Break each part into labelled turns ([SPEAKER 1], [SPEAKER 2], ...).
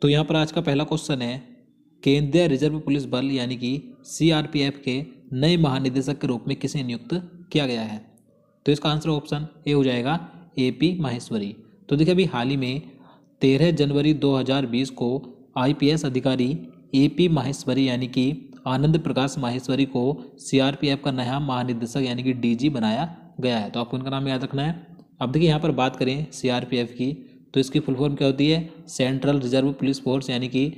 [SPEAKER 1] तो यहाँ पर आज का पहला क्वेश्चन है, केंद्रीय रिजर्व पुलिस बल यानी कि सीआरपीएफ के नए महानिदेशक के रूप में किसे नियुक्त किया गया है? तो इसका आंसर ऑप्शन ए हो जाएगा एपी माहेश्वरी। तो देखिए अभी हाल ही में 13 जनवरी 2020 को आईपीएस अधिकारी एपी माहेश्वरी यानी कि आनंद प्रकाश माहेश्वरी को सीआरपीएफ का नया महानिदेशक यानी कि डीजी बनाया गया है। तो आपको इनका नाम याद रखना है। अब देखिए यहाँ पर बात करें सीआरपीएफ की, तो इसकी फुल फॉर्म क्या होती है? सेंट्रल रिजर्व पुलिस फोर्स यानी कि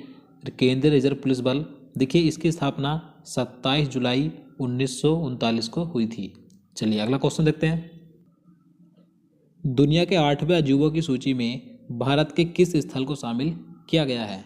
[SPEAKER 1] केंद्रीय रिजर्व पुलिस बल। देखिए इसकी स्थापना 27 जुलाई 1939 को हुई थी। चलिए अगला क्वेश्चन देखते हैं। दुनिया के 8वें अजूबों की सूची में भारत के किस स्थल को शामिल किया गया है?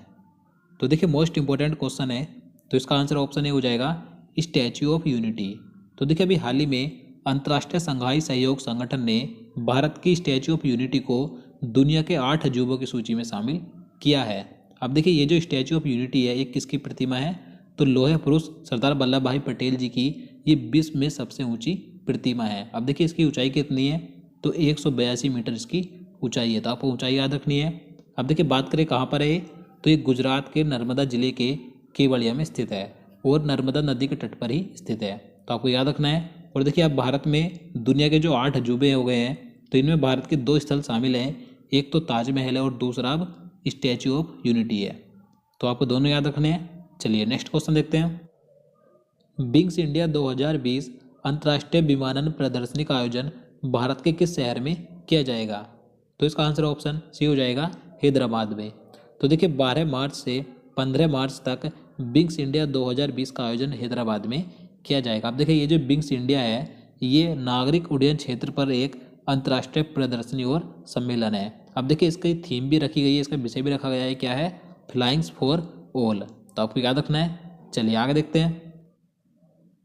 [SPEAKER 1] तो देखिए मोस्ट इंपॉर्टेंट क्वेश्चन है, तो इसका आंसर ऑप्शन ए हो जाएगा स्टैच्यू ऑफ यूनिटी। तो देखिए अभी हाल ही में अंतर्राष्ट्रीय संघाई सहयोग संगठन ने भारत की स्टैच्यू ऑफ यूनिटी को दुनिया के 8 अजूबों की सूची में शामिल किया है। अब देखिए ये जो स्टैच्यू ऑफ यूनिटी है ये किसकी प्रतिमा है? तो लौह पुरुष सरदार वल्लभ भाई पटेल जी की ये विश्व में सबसे ऊंची प्रतिमा है। अब देखिए इसकी ऊंचाई कितनी है? तो 182 मीटर इसकी ऊंचाई है। तो आपको ऊंचाई याद रखनी है। अब देखिए बात करें कहाँ पर है, तो ये गुजरात के नर्मदा जिले के केवड़िया में स्थित है और नर्मदा नदी के तट पर ही स्थित है। तो आपको याद रखना है। और देखिए अब भारत में दुनिया के जो 8 अजूबे हो गए हैं, तो इनमें भारत के 2 स्थल शामिल हैं, एक तो ताजमहल है और दूसरा अब स्टैच्यू ऑफ यूनिटी है। तो आपको दोनों याद रखने हैं। चलिए नेक्स्ट क्वेश्चन देखते हैं। विंग्स इंडिया 2020 अंतर्राष्ट्रीय विमानन प्रदर्शनी का आयोजन भारत के किस शहर में किया जाएगा? तो इसका आंसर ऑप्शन सी हो जाएगा हैदराबाद में। तो देखिए 12 मार्च से 15 मार्च तक विंग्स इंडिया 2020 का आयोजन हैदराबाद में किया जाएगा। अब देखिए ये जो विंग्स इंडिया है ये नागरिक उड्डयन क्षेत्र पर एक अंतर्राष्ट्रीय प्रदर्शनी और सम्मेलन है। अब देखिए इसकी थीम भी रखी गई है, इसका विषय भी रखा गया है, क्या है? फ्लाइंग्स फॉर ऑल। तो आपको याद रखना है। चलिए आगे देखते हैं।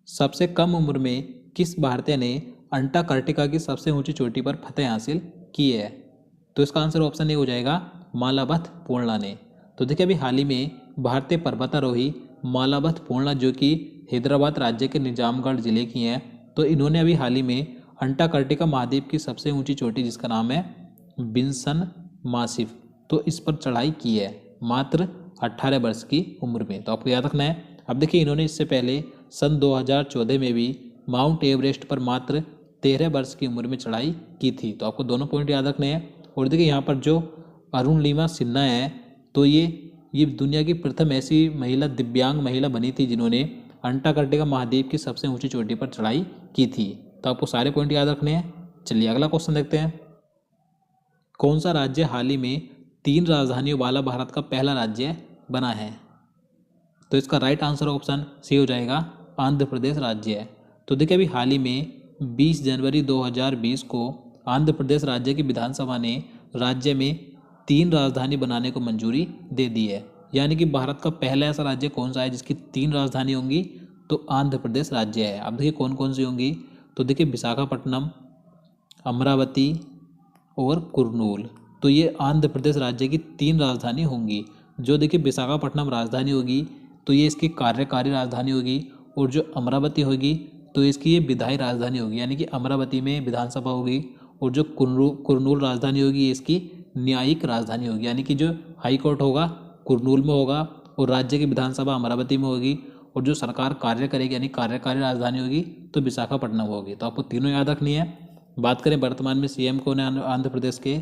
[SPEAKER 1] सबसे कम उम्र में किस भारतीय ने अंटार्कटिका की सबसे ऊंची चोटी पर फतह हासिल की है? तो इसका आंसर ऑप्शन ए हो जाएगा मालावथ पूर्णा ने। तो देखिए अभी हाल ही में भारतीय पर्वतारोही मालावथ पूर्णा जो कि हैदराबाद राज्य के निजामगढ़ जिले की हैं, तो इन्होंने अभी हाल ही में अंटार्कटिका महाद्वीप की सबसे ऊंची चोटी जिसका नाम है बिन्सन मासिफ, तो इस पर चढ़ाई की है मात्र 18 वर्ष की उम्र में। तो आपको याद रखना है। अब देखिए इन्होंने इससे पहले सन 2014 में भी माउंट एवरेस्ट पर मात्र 13 वर्ष की उम्र में चढ़ाई की थी। तो आपको दोनों पॉइंट याद रखने हैं। और देखिए यहाँ पर जो अरुणिमा सिन्हा है, तो ये दुनिया की प्रथम ऐसी महिला दिव्यांग महिला बनी थी जिन्होंने अंटार्कटिका महाद्वीप की सबसे ऊंची चोटी पर चढ़ाई की थी। तो आपको सारे पॉइंट याद रखने हैं। चलिए अगला क्वेश्चन देखते हैं। कौन सा राज्य हाल ही में 3 राजधानियों वाला भारत का पहला राज्य बना है? तो इसका राइट आंसर ऑप्शन सी हो जाएगा आंध्र प्रदेश राज्य है। तो देखिए अभी हाल ही में 20 जनवरी 2020 को आंध्र प्रदेश राज्य की विधानसभा ने राज्य में 3 राजधानी बनाने को मंजूरी दे दी है। यानी कि भारत का पहला ऐसा राज्य कौन सा है जिसकी 3 राजधानी होंगी? तो आंध्र प्रदेश राज्य है। अब देखिए कौन कौन सी होंगी? तो देखिए विशाखापट्टनम, अमरावती और कुर्नूल। तो ये आंध्र प्रदेश राज्य की 3 राजधानी होंगी। जो देखिए विशाखापट्टनम राजधानी होगी तो ये इसकी कार्यकारी राजधानी होगी, और जो अमरावती होगी तो इसकी ये विधायी राजधानी होगी, यानी कि अमरावती में विधानसभा होगी। और जो कुर्नूल राजधानी होगी ये इसकी न्यायिक राजधानी होगी, यानी कि जो हाई कोर्ट होगा कुर्नूल में होगा और राज्य की विधानसभा अमरावती में होगी, और जो सरकार कार्य करेगी यानी कार्यकारी राजधानी होगी तो विशाखापट्टनम होगी। तो आपको तीनों याद रखनी है। बात करें वर्तमान में सीएम कौन है आंध्र प्रदेश के,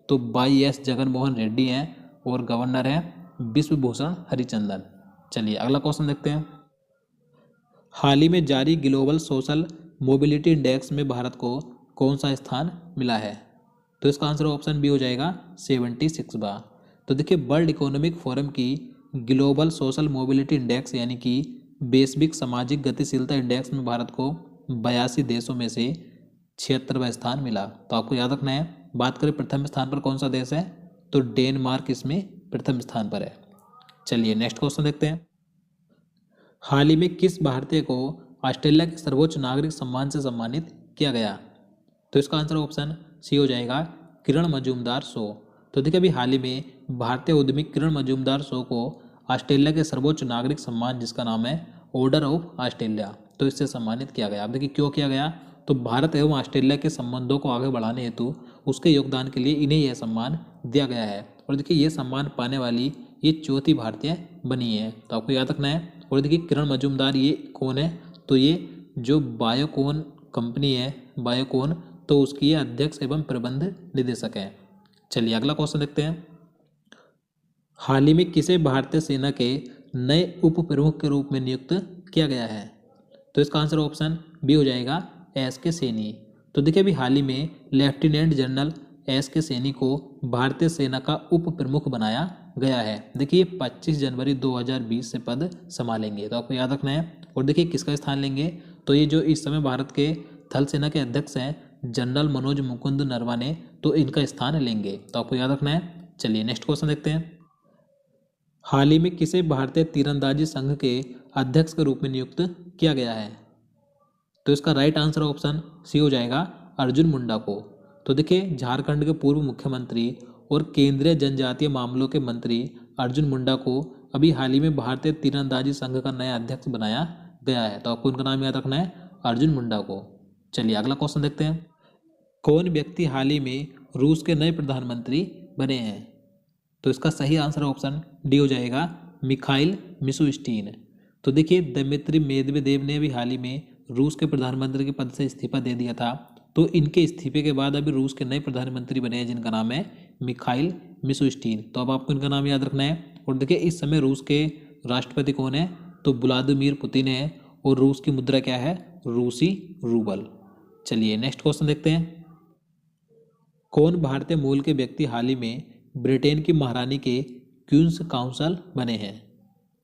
[SPEAKER 1] तो वाई एस जगनमोहन रेड्डी हैं और गवर्नर हैं विश्वभूषण हरिचंदन। चलिए अगला क्वेश्चन देखते हैं। हाल ही में जारी ग्लोबल सोशल मोबिलिटी इंडेक्स में भारत को कौन सा स्थान मिला है? तो इसका आंसर ऑप्शन बी हो जाएगा 76वां। तो देखिए वर्ल्ड इकोनॉमिक फोरम की ग्लोबल सोशल मोबिलिटी इंडेक्स यानी कि वैश्विक सामाजिक गतिशीलता इंडेक्स में भारत को 82 देशों में से 76वां स्थान मिला। तो आपको याद रखना है। बात करें प्रथम स्थान पर कौन सा देश है, तो डेनमार्क इसमें प्रथम स्थान पर है। चलिए नेक्स्ट क्वेश्चन देखते हैं। हाल ही में किस भारतीय को ऑस्ट्रेलिया के सर्वोच्च नागरिक सम्मान से सम्मानित किया गया? तो इसका आंसर ऑप्शन सी हो जाएगा किरण मजूमदार शो। तो देखिए अभी हाल ही में भारतीय उद्यमी किरण मजूमदार शो को ऑस्ट्रेलिया के सर्वोच्च नागरिक सम्मान जिसका नाम है ऑर्डर ऑफ ऑस्ट्रेलिया, तो इससे सम्मानित किया गया। अब देखिए क्यों किया गया, तो भारत एवं ऑस्ट्रेलिया के संबंधों को आगे बढ़ाने हेतु उसके योगदान के लिए इन्हें यह सम्मान दिया गया है। और देखिए ये सम्मान पाने वाली ये चौथी भारतीय बनी है, तो आपको याद रखना है। और देखिए किरण मजूमदार ये कौन है, तो ये जो बायोकॉन कंपनी है, बायोकॉन, तो उसकी ये अध्यक्ष एवं प्रबंध निदेशक है। चलिए अगला क्वेश्चन देखते हैं। हाल ही में किसे भारतीय सेना के नए उप प्रमुख के रूप में नियुक्त किया गया है? तो इसका आंसर ऑप्शन बी हो जाएगा एस के सैनी। तो देखिए अभी हाल ही में लेफ्टिनेंट जनरल एस के सैनी को भारतीय सेना का उप प्रमुख बनाया गया है। देखिए 25 जनवरी 2020 से पद संभालेंगे, तो आपको याद रखना है। और देखिए किसका स्थान लेंगे, तो ये जो इस समय भारत के थल सेना के अध्यक्ष हैं जनरल मनोज मुकुंद नरवाने, तो इनका स्थान लेंगे, तो आपको याद रखना है। चलिए नेक्स्ट क्वेश्चन देखते हैं। हाल ही में किसे भारतीय तीरंदाजी संघ के अध्यक्ष के रूप में नियुक्त किया गया है? तो इसका राइट आंसर ऑप्शन सी हो जाएगा अर्जुन मुंडा को। तो देखिए झारखंड के पूर्व मुख्यमंत्री और केंद्रीय जनजातीय मामलों के मंत्री अर्जुन मुंडा को अभी हाल ही में भारतीय तीरंदाजी संघ का नया अध्यक्ष बनाया गया है, तो आपको इनका नाम याद रखना है, अर्जुन मुंडा को। चलिए अगला क्वेश्चन देखते हैं। कौन व्यक्ति हाल ही में रूस के नए प्रधानमंत्री बने हैं? तो इसका सही आंसर ऑप्शन डी हो जाएगा मिखाइल मिशुस्टीन। तो देखिए दमित्री मेदवेदेव ने अभी हाल ही में रूस के प्रधानमंत्री के पद से इस्तीफा दे दिया था, तो इनके इस्तीफे के बाद अभी रूस के नए प्रधानमंत्री बने हैं जिनका नाम है मिखाइल मिशुस्टीन। तो अब आपको इनका नाम याद रखना है। और देखिए इस समय रूस के राष्ट्रपति कौन है, तो व्लादिमीर पुतिन है, और रूस की मुद्रा क्या है, रूसी रूबल। चलिए नेक्स्ट क्वेश्चन देखते हैं। कौन भारतीय मूल के व्यक्ति हाल ही में ब्रिटेन की महारानी के क्वींस काउंसिल बने हैं?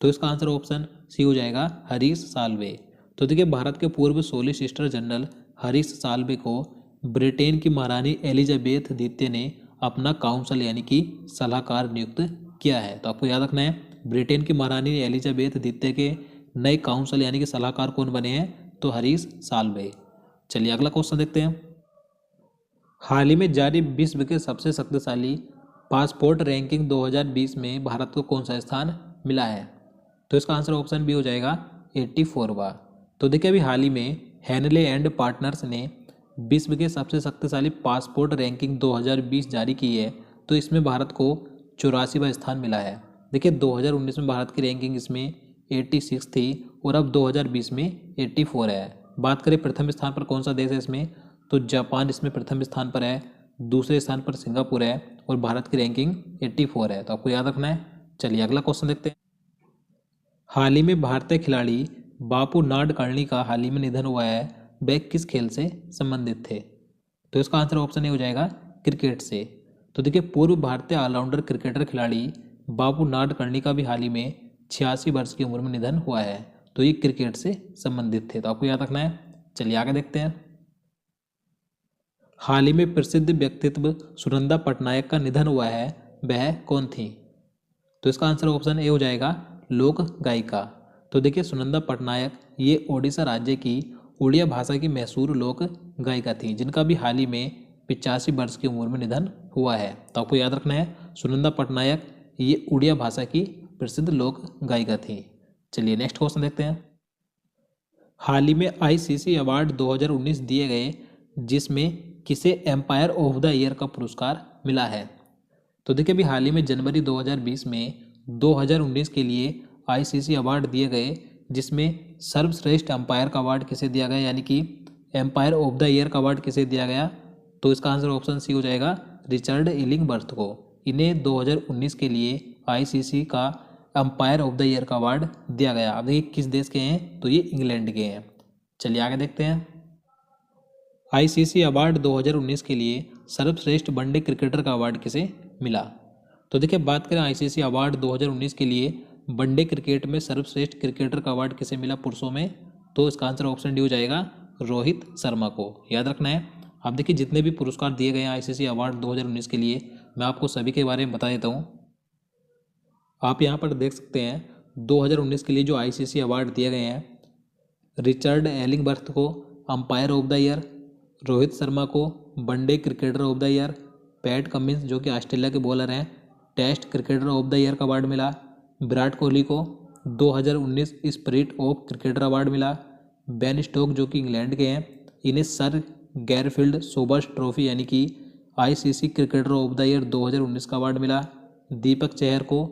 [SPEAKER 1] तो इसका आंसर ऑप्शन सी हो जाएगा हरीश साल्वे। तो देखिए भारत के पूर्व सॉलिसिटर जनरल हरीश साल्वे को ब्रिटेन की महारानी एलिजाबेथ द्वितीय ने अपना काउंसिल यानी कि सलाहकार नियुक्त किया है, तो आपको याद रखना है। ब्रिटेन की महारानी एलिजाबेथ द्वितीय के नए काउंसिल यानी कि सलाहकार कौन बने हैं, तो हरीश साल्वे। चलिए अगला क्वेश्चन देखते हैं। हाल ही में जारी विश्व के सबसे शक्तिशाली पासपोर्ट रैंकिंग 2020 में भारत को कौन सा स्थान मिला है? तो इसका आंसर ऑप्शन बी हो जाएगा 84वां। तो देखिए अभी हाल ही में हैनले एंड पार्टनर्स ने विश्व के सबसे शक्तिशाली पासपोर्ट रैंकिंग 2020 जारी की है, तो इसमें भारत को 84वां स्थान मिला है। देखिए 2019 में भारत की रैंकिंग इसमें 86 थी और अब 2020 में 84 है। बात करें प्रथम स्थान पर कौन सा देश है इसमें, तो जापान इसमें प्रथम स्थान पर है, दूसरे स्थान पर सिंगापुर है, और भारत की रैंकिंग 84 है, तो आपको याद रखना है। चलिए अगला क्वेश्चन देखते हैं। हाल ही में भारतीय खिलाड़ी बापू नाडकर्णी का हाल ही में निधन हुआ है, वह किस खेल से संबंधित थे? तो इसका आंसर ऑप्शन ए हो जाएगा क्रिकेट से। तो देखिए पूर्व भारतीय ऑलराउंडर क्रिकेटर खिलाड़ी बापू नाडकर्णी का भी हाल ही में 86 वर्ष की उम्र में निधन हुआ है, तो ये क्रिकेट से संबंधित थे, तो आपको याद रखना है। चलिए आगे देखते हैं। हाल ही में प्रसिद्ध व्यक्तित्व सुनंदा पटनायक का निधन हुआ है, वह कौन थी? तो इसका आंसर ऑप्शन ए हो जाएगा लोक गायिका। तो देखिए सुनंदा पटनायक ये ओडिशा राज्य की उड़िया भाषा की मशहूर लोक गायिका थी, जिनका भी हाल ही में 85 वर्ष की उम्र में निधन हुआ है, तो आपको याद रखना है सुनंदा पटनायक ये उड़िया भाषा की प्रसिद्ध लोक गायिका थी। चलिए नेक्स्ट क्वेश्चन देखते हैं। हाल ही में ICC अवार्ड 2019 दिए गए, जिसमें किसे एम्पायर ऑफ द ईयर का पुरस्कार मिला है? तो देखिए अभी हाल ही में जनवरी 2020 में 2019 के लिए ICC अवार्ड दिए गए, जिसमें सर्वश्रेष्ठ एम्पायर का अवार्ड किसे दिया गया, यानी कि एम्पायर ऑफ द ईयर का अवार्ड किसे दिया गया? तो इसका आंसर ऑप्शन सी हो जाएगा रिचर्ड इलिंगबर्थ को। इन्हें 2019 के लिए ICC का एम्पायर ऑफ द ईयर का अवार्ड दिया गया। अब देखिए किस देश के हैं, तो ये इंग्लैंड के हैं। चलिए आगे देखते हैं। ICC अवार्ड 2019 के लिए सर्वश्रेष्ठ वनडे क्रिकेटर का अवार्ड किसे मिला? तो देखिए बात करें ICC अवार्ड 2019 के लिए वनडे क्रिकेट में सर्वश्रेष्ठ क्रिकेटर का अवार्ड किसे मिला पुरुषों में, तो इसका आंसर ऑप्शन डी हो जाएगा रोहित शर्मा को। याद रखना है। आप देखिए जितने भी पुरस्कार दिए गए हैं ICC अवार्ड 2019 के लिए, मैं आपको सभी के बारे में बता देता हूँ। आप यहाँ पर देख सकते हैं 2019 के लिए जो ICC अवार्ड दिए गए हैं, रिचर्ड एलिंगबर्थ को umpire of the year, Rohit Sharma को one day cricketer of the year, Pat Cummins जो कि ऑस्ट्रेलिया के बॉलर हैं test cricketer of the year का अवार्ड मिला, विराट कोहली को 2019 स्पिरिट ऑफ क्रिकेटर अवार्ड मिला, बेन स्टोक जो कि इंग्लैंड के हैं इन्हें सर गैरफील्ड सोबर्स ट्रॉफी यानी कि ICC cricketer of the year 2019 का अवार्ड मिला, दीपक चहर को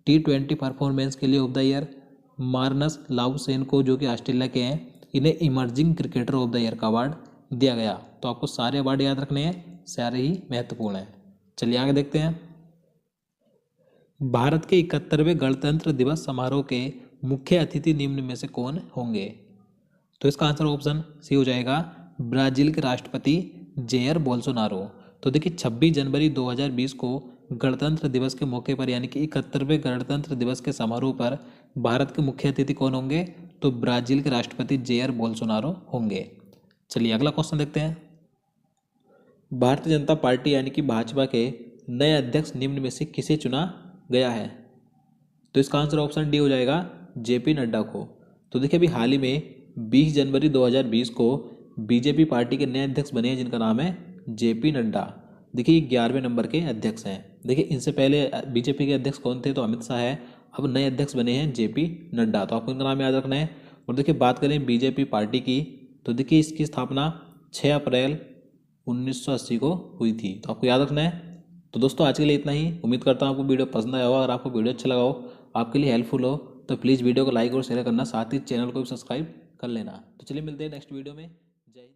[SPEAKER 1] T20 परफॉर्मेंस के लिए ऑफ द ईयर। मार्नस लाउसेन को, जो कि ऑस्ट्रेलिया के हैं, इन्हें emerging cricketer of the year का अवार्ड दिया गया। तो आपको सारे अवार्ड याद रखने हैं, सारे ही महत्वपूर्ण हैं। चलिए आगे देखते हैं। भारत के 71वें गणतंत्र दिवस समारोह के मुख्य अतिथि निम्न में से कौन होंगे? तो इसका आंसर ऑप्शन सी हो जाएगा, ब्राजील के राष्ट्रपति जेयर बोल्सोनारो। तो देखिए 26 जनवरी 2020 को गणतंत्र दिवस के मौके पर, यानी कि 71वें गणतंत्र दिवस के समारोह पर भारत के मुख्य अतिथि कौन होंगे? तो ब्राजील के राष्ट्रपति जेयर बोल्सोनारो होंगे। चलिए अगला क्वेश्चन देखते हैं। भारतीय जनता पार्टी यानी कि भाजपा के नए अध्यक्ष निम्न में से किसे चुना गया है? तो इसका आंसर ऑप्शन डी हो जाएगा, जेपी नड्डा को। तो देखिए अभी हाल ही में 20 जनवरी 2020 को बीजेपी पार्टी के नए अध्यक्ष बने हैं, जिनका नाम है जेपी नड्डा। देखिए 11वें नंबर के अध्यक्ष हैं। देखिए इनसे पहले बीजेपी के अध्यक्ष कौन थे? तो अमित शाह है। अब नए अध्यक्ष बने हैं जेपी नड्डा। तो आपको इनका नाम याद रखना है। और देखिए बात करें बीजेपी पार्टी की, तो देखिए इसकी स्थापना 6 अप्रैल 1980 को हुई थी। तो आपको याद रखना है। तो दोस्तों आज के लिए इतना ही। उम्मीद करता हूँ आपको वीडियो पसंद आया होगा। अगर आपको वीडियो अच्छा लगा हो, आपके लिए हेल्पफुल हो, तो प्लीज़ वीडियो को लाइक और शेयर करना, साथ ही चैनल को भी सब्सक्राइब कर लेना। तो चलिए मिलते हैं नेक्स्ट वीडियो में। जय हिंद।